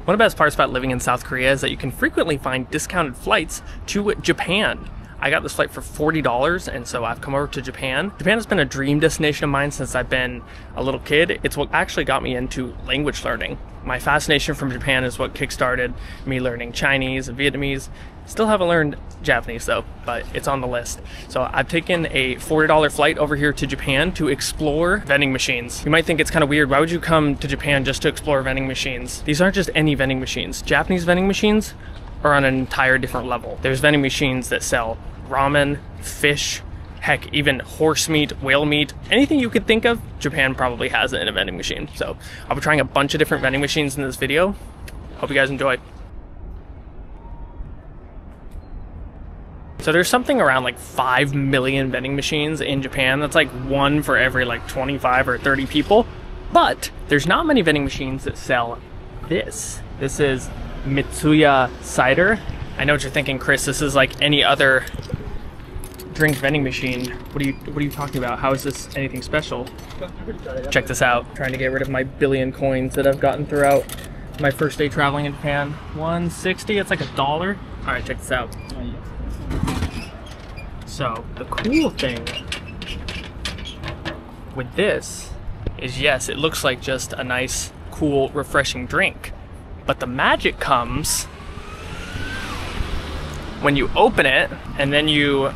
One of the best parts about living in South Korea is that you can frequently find discounted flights to Japan. I got this flight for $40, and so I've come over to Japan. Japan has been a dream destination of mine since I've been a little kid. It's what actually got me into language learning. My fascination from Japan is what kickstarted me learning Chinese and Vietnamese. Still haven't learned Japanese though, but it's on the list. So I've taken a $40 flight over here to Japan to explore vending machines. You might think it's kind of weird. Why would you come to Japan just to explore vending machines? These aren't just any vending machines. Japanese vending machines are on an entire different level. There's vending machines that sell ramen, fish, heck, even horse meat, whale meat, anything you could think of, Japan probably has it in a vending machine. So I'll be trying a bunch of different vending machines in this video. Hope you guys enjoy. So there's something around like 5 million vending machines in Japan. That's like one for every like 25 or 30 people. But there's not many vending machines that sell this. This is Mitsuya cider. I know what you're thinking, Chris. This is like any other drink vending machine. What are you talking about? How is this anything special? Check this out. Trying to get rid of my billion coins that I've gotten throughout my first day traveling in Japan. 160. It's like $1. All right, check this out. So the cool thing with this is, yes, it looks like just a nice, cool, refreshing drink. But the magic comes when you open it and then you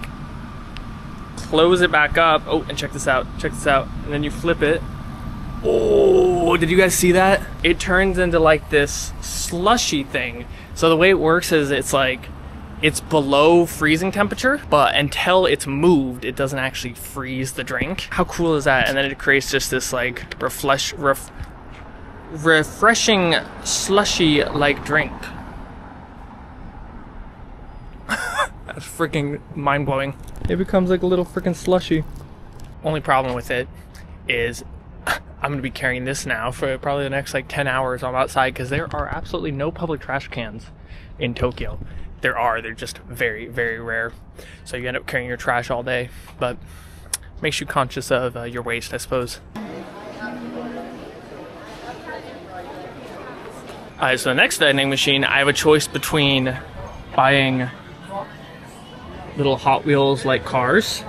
close it back up. Oh, and check this out, and then you flip it. Oh, did you guys see that? It turns into like this slushy thing. So the way it works is it's below freezing temperature, but until it's moved, it doesn't actually freeze the drink. How cool is that? And then it creates just this like refreshing slushy like drink. That's freaking mind-blowing. It becomes like a little freaking slushy. Only problem with it is I'm gonna be carrying this now for probably the next like 10 hours I'm outside, because there are absolutely no public trash cans in Tokyo. They're just very, very rare. So you end up carrying your trash all day, but makes you conscious of your waste, I suppose. Alright, so the next vending machine, I have a choice between buying little Hot Wheels like cars.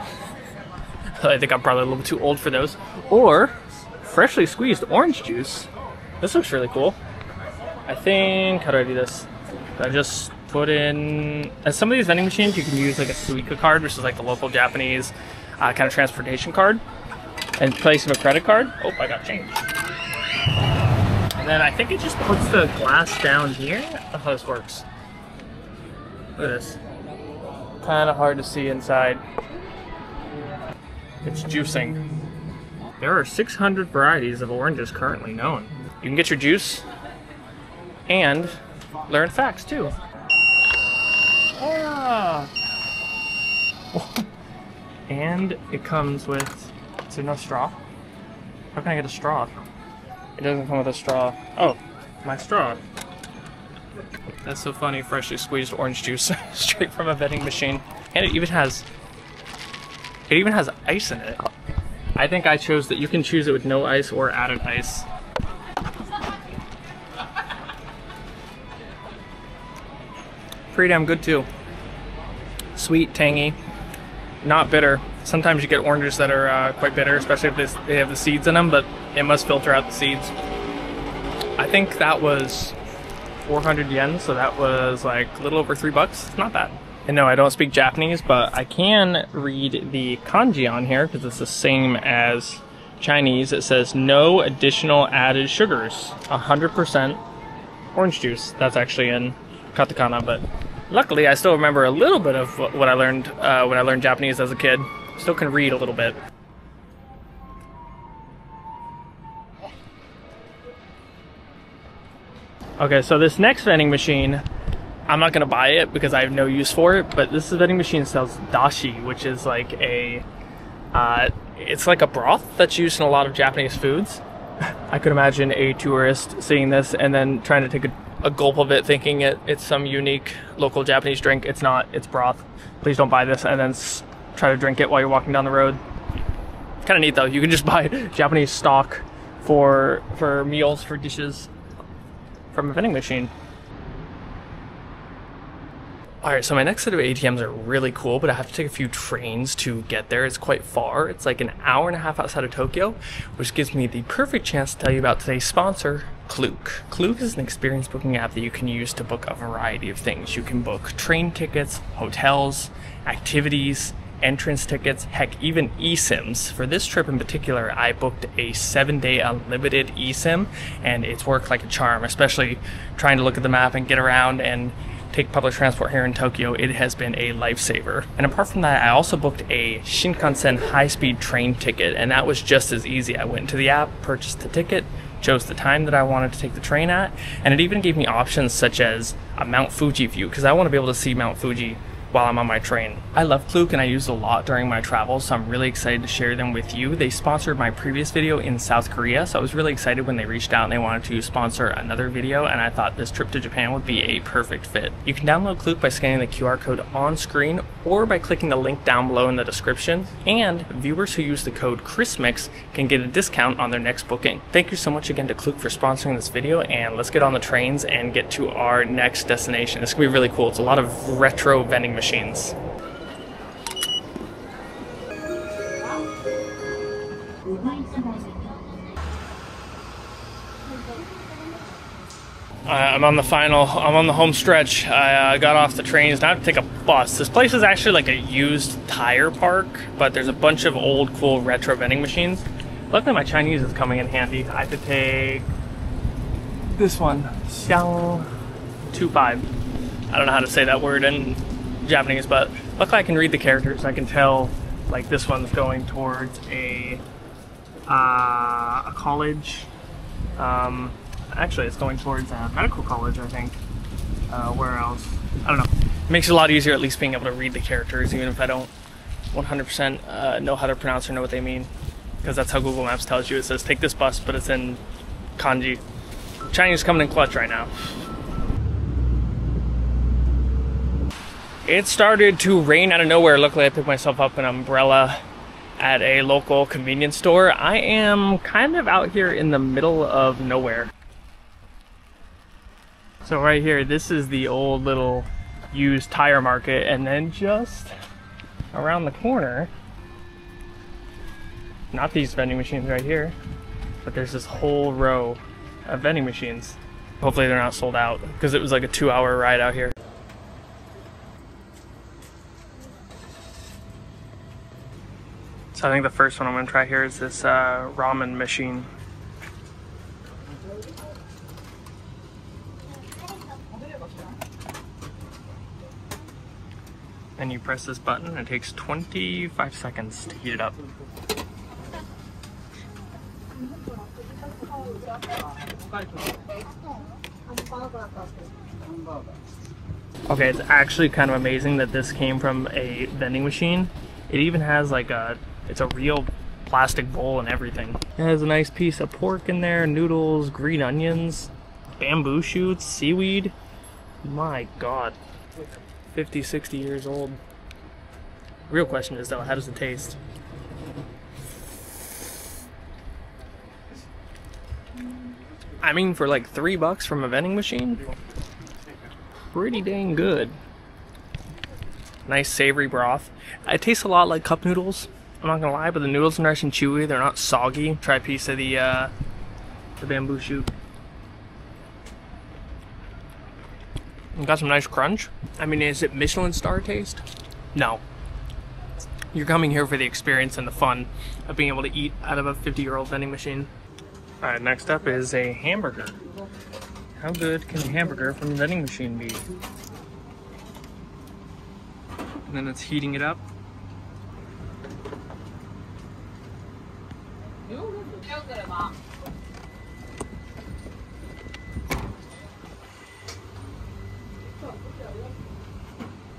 I think I'm probably a little bit too old for those. Or freshly squeezed orange juice. This looks really cool. I think, how do I do this? I just put in, at some of these vending machines you can use like a Suica card, which is like the local Japanese kind of transportation card, in place of a credit card. Oh, I got change. And then I think it just puts the glass down here. That's how this works. Look at this. Kind of hard to see inside. It's juicing. There are 600 varieties of oranges currently known. You can get your juice and learn facts too. Ah. And it comes with, is there no straw? How can I get a straw? It doesn't come with a straw. Oh, my straw. That's so funny, freshly squeezed orange juice straight from a vending machine. And it even has ice in it. I think I chose that you can choose it with no ice or added ice. Pretty damn good too. Sweet, tangy, not bitter. Sometimes you get oranges that are quite bitter, especially if they have the seeds in them, but it must filter out the seeds. I think that was 400 yen, so that was like a little over $3. It's not bad. And no, I don't speak Japanese, but I can read the kanji on here because it's the same as Chinese. It says no additional added sugars, 100% orange juice. That's actually in katakana, but luckily I still remember a little bit of what I learned when I learned Japanese as a kid. Still can read a little bit. Okay, so this next vending machine, I'm not gonna buy it because I have no use for it, but this vending machine sells Dashi, which is like a, it's like a broth that's used in a lot of Japanese foods. I could imagine a tourist seeing this and then trying to take a gulp of it, thinking it's some unique local Japanese drink. It's not, it's broth. Please don't buy this and then try to drink it while you're walking down the road. Kind of neat though, you can just buy Japanese stock for meals, for dishes. from a vending machine. Alright, so my next set of ATMs are really cool, but I have to take a few trains to get there. It's quite far. It's like an hour and a half outside of Tokyo, which gives me the perfect chance to tell you about today's sponsor, Klook. Klook is an experience booking app that you can use to book a variety of things. You can book train tickets, hotels, activities, entrance tickets, heck, even eSIMs. For this trip in particular, I booked a 7-day unlimited eSIM, and it's worked like a charm, especially trying to look at the map and get around and take public transport here in Tokyo. It has been a lifesaver. And apart from that, I also booked a Shinkansen high-speed train ticket, and that was just as easy. I went into the app, purchased the ticket, chose the time that I wanted to take the train at, and it even gave me options such as a Mount Fuji view, because I want to be able to see Mount Fuji while I'm on my train. I love Klook and I use it a lot during my travels, so I'm really excited to share them with you. They sponsored my previous video in South Korea, so I was really excited when they reached out and they wanted to sponsor another video, and I thought this trip to Japan would be a perfect fit. You can download Klook by scanning the QR code on screen or by clicking the link down below in the description, and viewers who use the code CHRISMIX can get a discount on their next booking. Thank you so much again to Klook for sponsoring this video, and let's get on the trains and get to our next destination. It's gonna be really cool. It's a lot of retro vending machines. I'm on the home stretch. I got off the trains. Now I have to take a bus. This place is actually like a used tire park, but there's a bunch of old, cool retro vending machines. Luckily my Chinese is coming in handy. I have to take this one, Xiang 25. I don't know how to say that word in Japanese, but luckily I can read the characters. I can tell like this one's going towards a college. Actually, it's going towards a medical college, I think. Where else? I don't know. It makes it a lot easier at least being able to read the characters, even if I don't 100% know how to pronounce or know what they mean. Because that's how Google Maps tells you. It says take this bus, but it's in kanji. Chinese coming in clutch right now. It started to rain out of nowhere. Luckily, I picked myself up an umbrella at a local convenience store. I am kind of out here in the middle of nowhere. So right here, this is the old little used tire market, and then just around the corner, not these vending machines right here, but there's this whole row of vending machines. Hopefully they're not sold out, because it was like a 2-hour ride out here. So I think the first one I'm going to try here is this ramen machine. And you press this button and it takes 25 seconds to heat it up. Okay, it's actually kind of amazing that this came from a vending machine. It even has like it's a real plastic bowl and everything. It has a nice piece of pork in there, noodles, green onions, bamboo shoots, seaweed. My God. 50, 60 years old. Real question is though, how does it taste? I mean, for like $3 from a vending machine, pretty dang good. Nice savory broth. It tastes a lot like cup noodles. I'm not gonna lie, but the noodles are nice and chewy. They're not soggy. Try a piece of the bamboo shoot. Got some nice crunch. I mean, is it Michelin star taste? No. You're coming here for the experience and the fun of being able to eat out of a 50-year-old vending machine. Alright, next up is a hamburger. How good can a hamburger from a vending machine be? And then it's heating it up.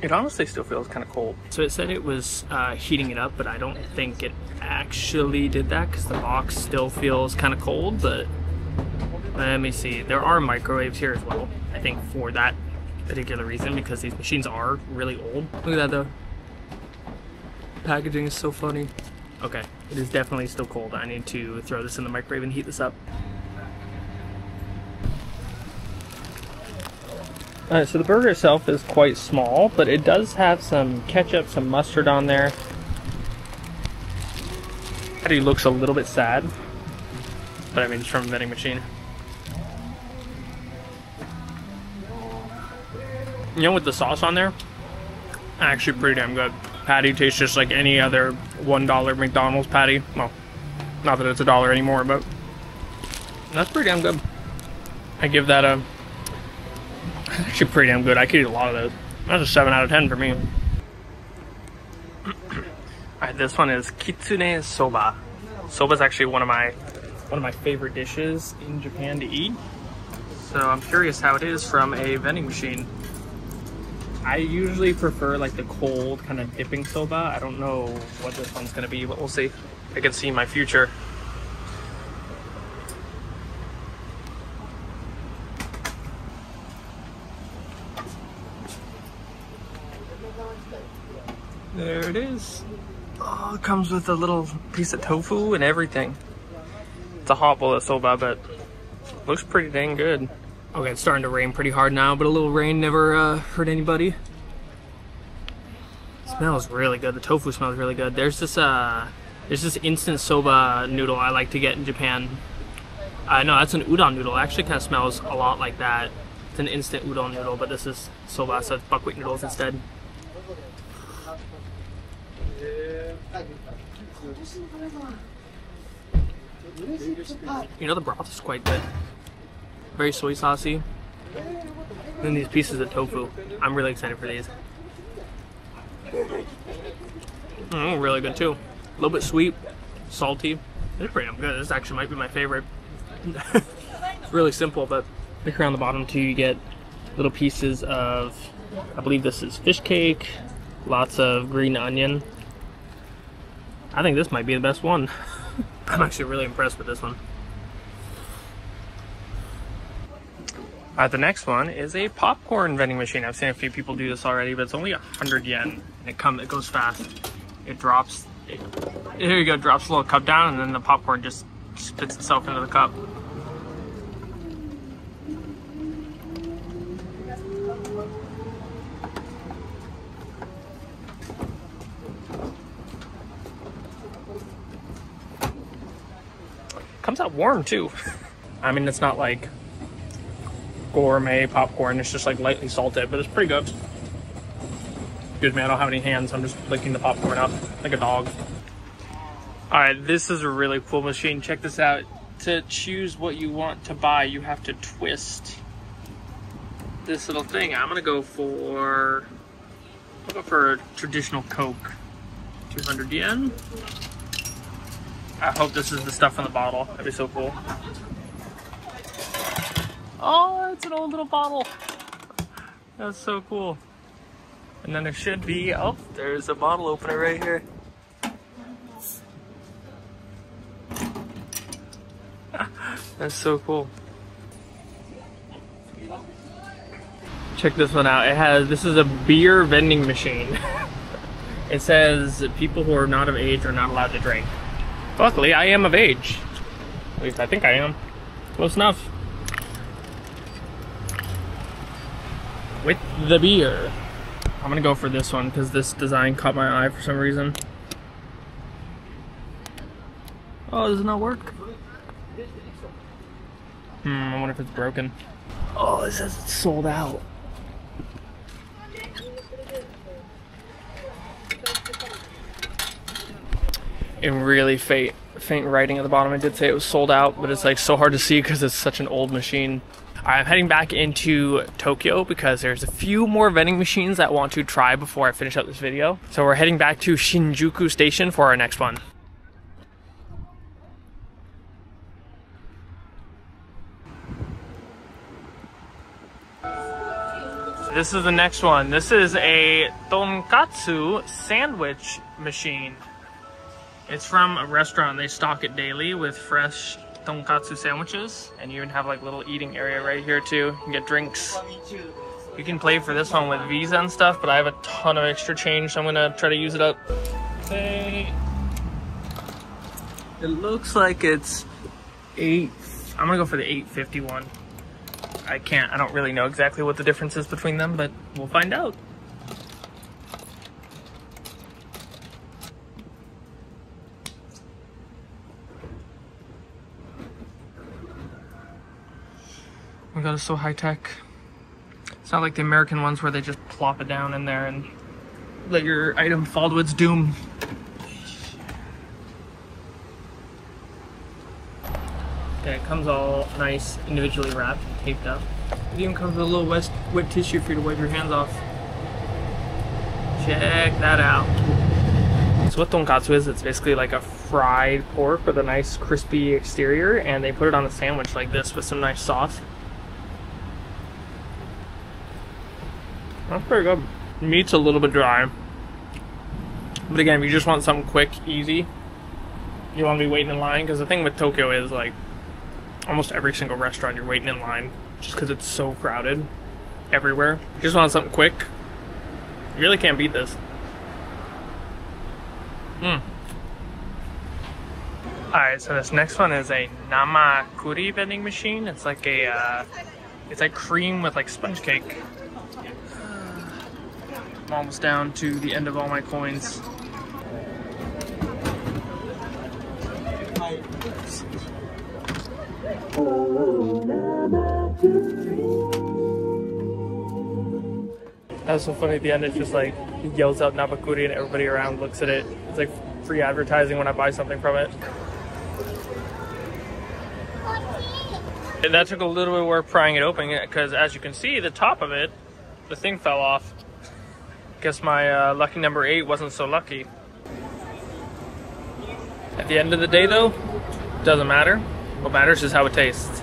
It honestly still feels kind of cold. So it said it was heating it up, but I don't think it actually did that because the box still feels kind of cold, but let me see. There are microwaves here as well, I think for that particular reason, because these machines are really old. Look at that though. Packaging is so funny. Okay, it is definitely still cold. I need to throw this in the microwave and heat this up. Alright, so the burger itself is quite small, but it does have some ketchup, some mustard on there. Patty looks a little bit sad, but I mean, it's from a vending machine. You know, with the sauce on there, actually pretty damn good. Patty tastes just like any other $1 McDonald's patty. Well, not that it's $1 anymore, but that's pretty damn good. I give that a... actually pretty damn good. I could eat a lot of those. That's a 7 out of 10 for me. Alright, this one is Kitsune Soba. Soba is actually one of my favorite dishes in Japan to eat. So I'm curious how it is from a vending machine. I usually prefer like the cold kind of dipping soba. I don't know what this one's gonna be, but we'll see. I can see my future. There it is. Oh, it comes with a little piece of tofu and everything. It's a hot bowl of soba, but looks pretty dang good. Okay, it's starting to rain pretty hard now, but a little rain never hurt anybody. It smells really good. The tofu smells really good. There's this instant soba noodle I like to get in Japan. No, that's an udon noodle. It actually kind of smells a lot like that. It's an instant udon noodle, but this is soba, so it's buckwheat noodles instead. You know, the broth is quite good. Very soy saucy. And then these pieces of tofu. I'm really excited for these. Really good too. A little bit sweet, salty. It's pretty damn good. This actually might be my favorite. It's really simple, but look around the bottom too. You get little pieces of, I believe this is fish cake, lots of green onion. I think this might be the best one. I'm actually really impressed with this one. The next one is a popcorn vending machine. I've seen a few people do this already, but it's only 100 yen. It goes fast. It drops. Here you go. Drops a little cup down, and then the popcorn just spits itself into the cup. Comes out warm too. I mean, it's not like gourmet popcorn, it's just like lightly salted, but it's pretty good. Excuse me, I don't have any hands, I'm just licking the popcorn up like a dog. Alright, this is a really cool machine. Check this out. To choose what you want to buy, you have to twist this little thing. I'm gonna go for a traditional Coke. 200 yen. I hope this is the stuff in the bottle. That'd be so cool. Oh, it's an old little bottle. That's so cool. And then there should be, oh, there's a bottle opener right here. That's so cool. Check this one out. This is a beer vending machine. It says people who are not of age are not allowed to drink. Luckily, I am of age. At least I think I am. Close enough. With the beer. I'm gonna go for this one because this design caught my eye for some reason. Oh, does it not work? I wonder if it's broken. Oh, it says it's sold out. In really faint writing at the bottom, I did say it was sold out, but it's like so hard to see because it's such an old machine. I'm heading back into Tokyo because there's a few more vending machines that I want to try before I finish up this video. So we're heading back to Shinjuku Station for our next one. This is the next one. This is a tonkatsu sandwich machine. It's from a restaurant. They stock it daily with fresh tonkatsu sandwiches, and you even have like little eating area right here too. You can get drinks. You can play for this one with Visa and stuff, but I have a ton of extra change, so I'm gonna try to use it up. Okay. It looks like it's I'm gonna go for the 851. I don't really know exactly what the difference is between them, but we'll find out. Oh my god, it's so high tech. It's not like the American ones where they just plop it down in there and let your item fall to its doom. Okay, it comes all nice, individually wrapped, taped up. It even comes with a little wet tissue for you to wipe your hands off. Check that out. So what tonkatsu is, it's basically like a fried pork with a nice crispy exterior, and they put it on a sandwich like this with some nice sauce. That's pretty good. Meat's a little bit dry. But again, if you just want something quick, easy, you want to be waiting in line, because the thing with Tokyo is like almost every single restaurant you're waiting in line just because it's so crowded everywhere. If you just want something quick, you really can't beat this. Alright, so this next one is a Namakuri vending machine. It's like a it's like cream with like sponge cake. I'm almost down to the end of all my coins. That's so funny. At the end, it's just like he yells out Namakuri and everybody around looks at it. It's like free advertising when I buy something from it. And that took a little bit of work prying it open because, as you can see, the top of it, the thing fell off. Guess my lucky number 8 wasn't so lucky. At the end of the day, though, doesn't matter. What matters is how it tastes.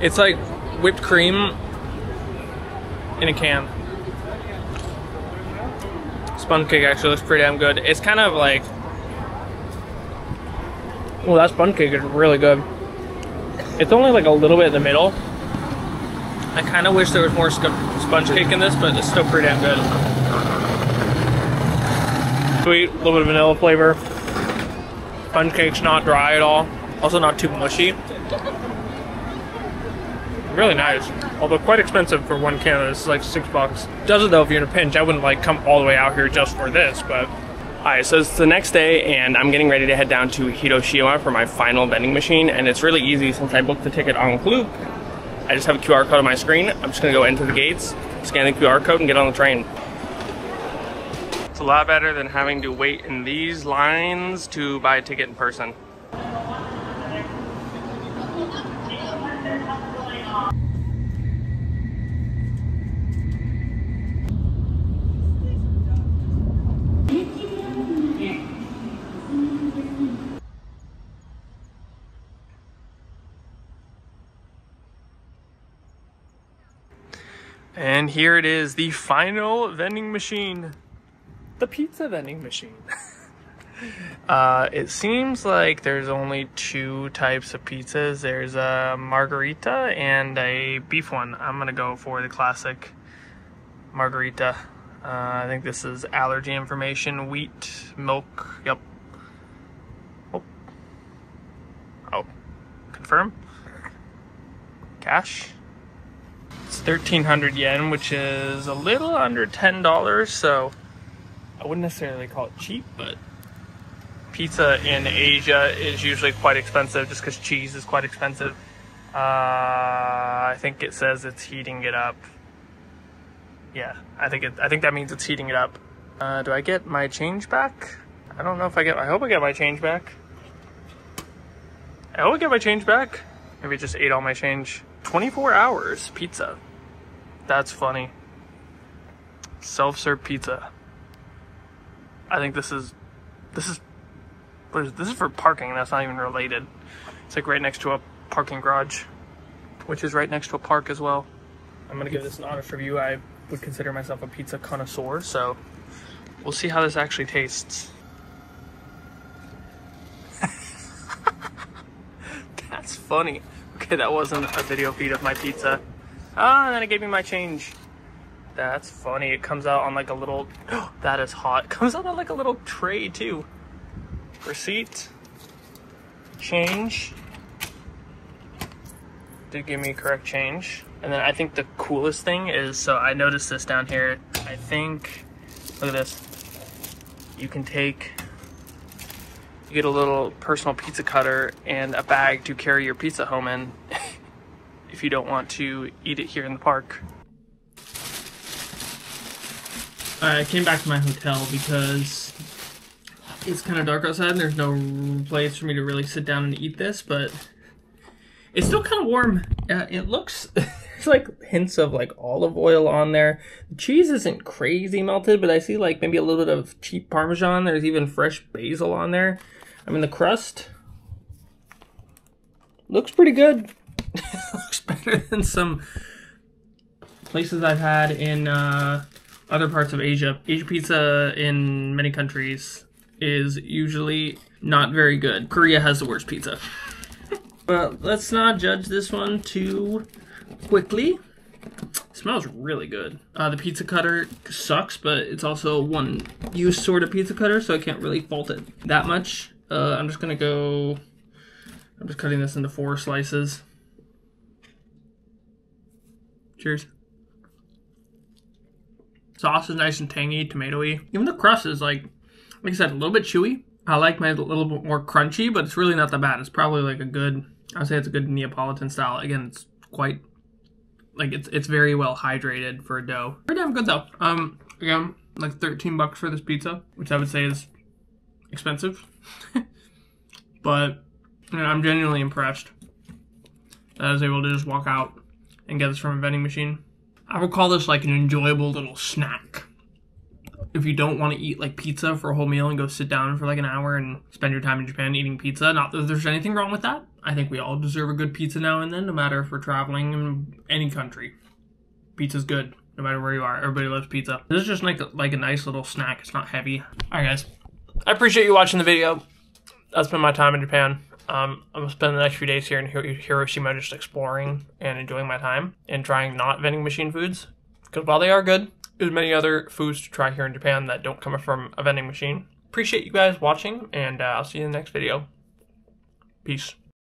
It's like whipped cream in a can. Sponge cake actually looks pretty damn good. It's kind of like, well, that sponge cake is really good. It's only like a little bit in the middle. I kind of wish there was more sponge cake in this, but it's still pretty damn good. Sweet, a little bit of vanilla flavor. Sponge cake's not dry at all. Also not too mushy. Really nice. Although quite expensive for one can. This is like $6. Does it though if you're in a pinch. I wouldn't like come all the way out here just for this, but. Alright, so it's the next day and I'm getting ready to head down to Hiroshima for my final vending machine, and it's really easy since I booked the ticket en Klook. I just have a QR code on my screen. I'm just gonna go into the gates, scan the QR code, and get on the train. It's a lot better than having to wait in these lines to buy a ticket in person. And here it is, the final vending machine. The pizza vending machine. It seems like there's only 2 types of pizzas. There's a margarita and a beef one. I'm gonna go for the classic margarita. I think this is allergy information, wheat, milk, yep. Oh, confirm. Cash. It's 1,300 yen, which is a little under $10, so I wouldn't necessarily call it cheap, but pizza in Asia is usually quite expensive just because cheese is quite expensive. I think it says it's heating it up. Yeah, I think that means it's heating it up. Do I get my change back? I don't know if I hope I get my change back. I hope I get my change back. Maybe I just ate all my change. 24 hours pizza. That's funny. Self-serve pizza. I think this is for parking. That's not even related. It's like right next to a parking garage, which is right next to a park as well. I'm gonna give this an honest review. I would consider myself a pizza connoisseur, so we'll see how this actually tastes. That's funny. Okay, that wasn't a video feed of my pizza. Ah, and then it gave me my change. That's funny. It comes out on like a little, that is hot. It comes out on like a little tray too. Receipt, change, did give me correct change. And then I think the coolest thing is, so I noticed this down here, I think, look at this. You can take, you get a little personal pizza cutter and a bag to carry your pizza home in if you don't want to eat it here in the park. I came back to my hotel because it's kind of dark outside and there's no place for me to really sit down and eat this, but it's still kind of warm. It looks, there's like hints of like olive oil on there. The cheese isn't crazy melted, but I see like maybe a little bit of cheap Parmesan. There's even fresh basil on there. I mean, the crust looks pretty good. Looks better than some places I've had in other parts of Asia. Asian pizza in many countries is usually not very good. Korea has the worst pizza. But let's not judge this one too quickly. It smells really good. The pizza cutter sucks, but it's also one-use sort of pizza cutter, so I can't really fault it that much. I'm just cutting this into 4 slices. Cheers. Sauce is nice and tangy, tomatoey. Even the crust is like I said, a little bit chewy. I like mine a little bit more crunchy, but it's really not that bad. It's probably like a good, I'd say it's a good Neapolitan style. Again, it's quite, like it's very well hydrated for a dough. Pretty damn good though. Again, like 13 bucks for this pizza, which I would say is expensive. But you know, I'm genuinely impressed that I was able to just walk out and get this from a vending machine. I would call this like an enjoyable little snack. If you don't want to eat like pizza for a whole meal and go sit down for like an hour and spend your time in Japan eating pizza, not that there's anything wrong with that. I think we all deserve a good pizza now and then, no matter if we're traveling in any country. Pizza's good, no matter where you are. Everybody loves pizza. This is just like a nice little snack. It's not heavy. Alright guys, I appreciate you watching the video. That's been my time in Japan. I'm going to spend the next few days here in Hiroshima just exploring and enjoying my time and trying not vending machine foods. Because while they are good, there's many other foods to try here in Japan that don't come from a vending machine. Appreciate you guys watching, and I'll see you in the next video. Peace.